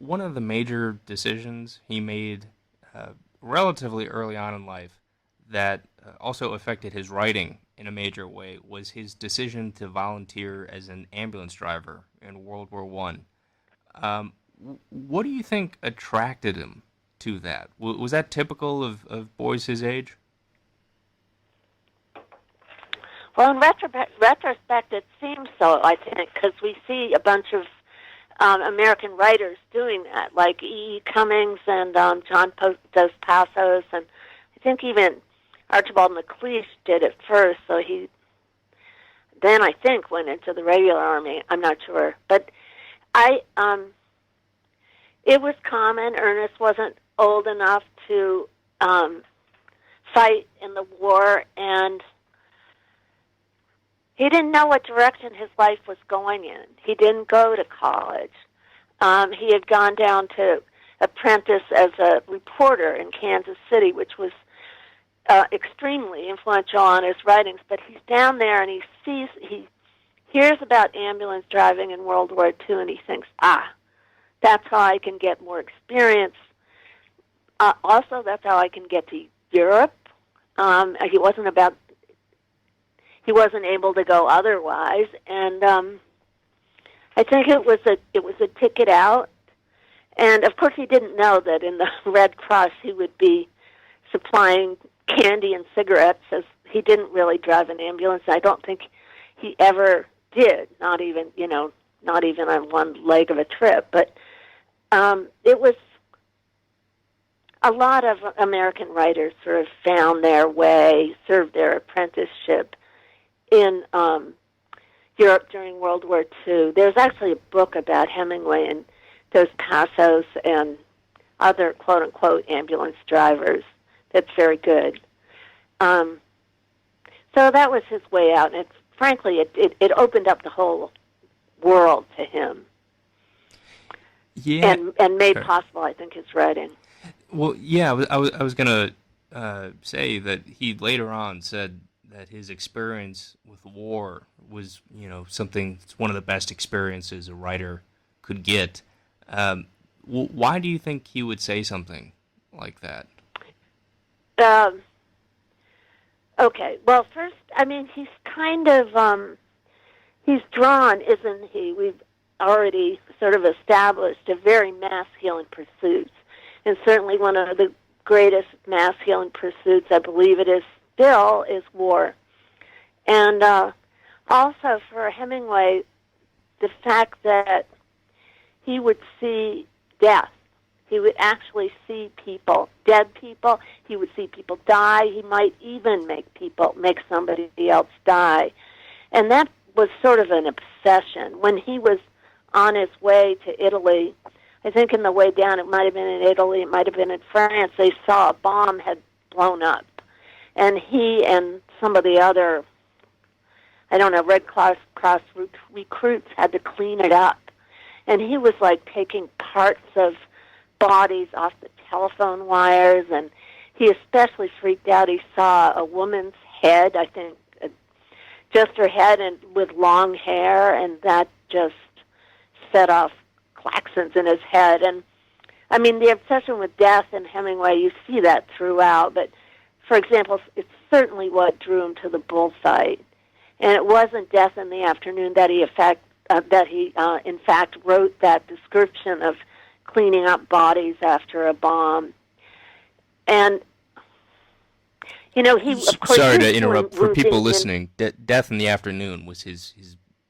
one of the major decisions he made uh, relatively early on in life that also affected his writing in a major way was his decision to volunteer as an ambulance driver in World War One. What do you think attracted him to that? Was that typical of boys his age? Well, in retrospect, it seems so, I think, because we see a bunch of American writers doing that, like E. E. Cummings and John Dos Passos, and I think even Archibald MacLeish did it first, so he then, I think, went into the regular army. I'm not sure. But I, it was common. Ernest wasn't old enough to fight in the war, and he didn't know what direction his life was going in. He didn't go to college. He had gone down to apprentice as a reporter in Kansas City, which was extremely influential on his writings. But he's down there and he hears about ambulance driving in World War II, and he thinks, that's how I can get more experience. Also, that's how I can get to Europe. He wasn't able to go otherwise, and I think it was a ticket out. And of course, he didn't know that in the Red Cross he would be supplying candy and cigarettes, as he didn't really drive an ambulance. I don't think he ever did, not even on one leg of a trip. But it was a lot of American writers sort of found their way, served their apprenticeship in Europe during World War II. There's actually a book about Hemingway and Dos Passos and other quote-unquote ambulance drivers that's very good. So that was his way out, and frankly, it opened up the whole world to him. Yeah, and made possible, I think, his writing. well, yeah, I was gonna say that he later on said that his experience with war was, something. It's one of the best experiences a writer could get. Why do you think he would say something like that? Um, okay, well, first, I mean, he's kind of, he's drawn, isn't he? We've already sort of established a very masculine pursuit. And certainly one of the greatest masculine pursuits, I believe it is still, is war. And also for Hemingway, the fact that he would see death. He would actually see people, dead people. He would see people die. He might even make somebody else die. And that was sort of an obsession. When he was on his way to Italy, I think in the way down, it might have been in Italy, it might have been in France, they saw a bomb had blown up. And he and some of the other, I don't know, Red Cross recruits had to clean it up. And he was like taking parts of bodies off the telephone wires, and he especially freaked out. He saw a woman's head, I think, just her head and with long hair, and that just set off claxons in his head. And I mean, the obsession with death in Hemingway, you see that throughout. But for example, it's certainly what drew him to the bullfight. And it wasn't Death in the Afternoon that he in fact wrote that description of cleaning up bodies after a bomb. And he of course. Sorry to interrupt. For people listening, Death in the Afternoon was his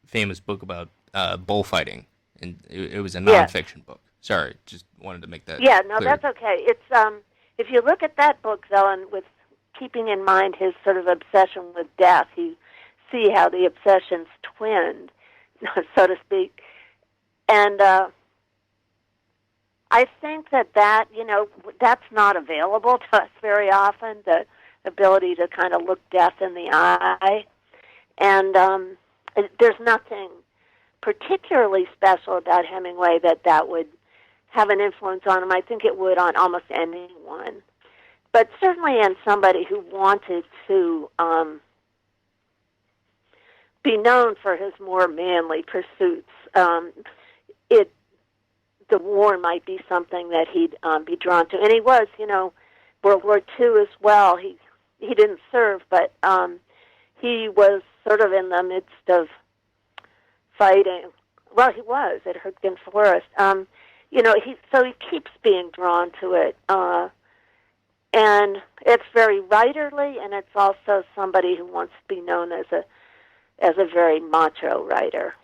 famous book about bullfighting, and it was a nonfiction book. Sorry, just wanted to make that. Yeah, no, clear. that's okay. It's if you look at that book though, and with keeping in mind his sort of obsession with death, you see how the obsessions twinned, so to speak. And I think that that's not available to us very often, the ability to kind of look death in the eye. And there's nothing particularly special about Hemingway that would have an influence on him. I think it would on almost anyone. But certainly in somebody who wanted to be known for his more manly pursuits, the war might be something that he'd be drawn to. And he was, World War II as well. He didn't serve, but he was sort of in the midst of fighting. Well, he was at Hurtgen Forest. So he keeps being drawn to it. And it's very writerly, and it's also somebody who wants to be known as a very macho writer.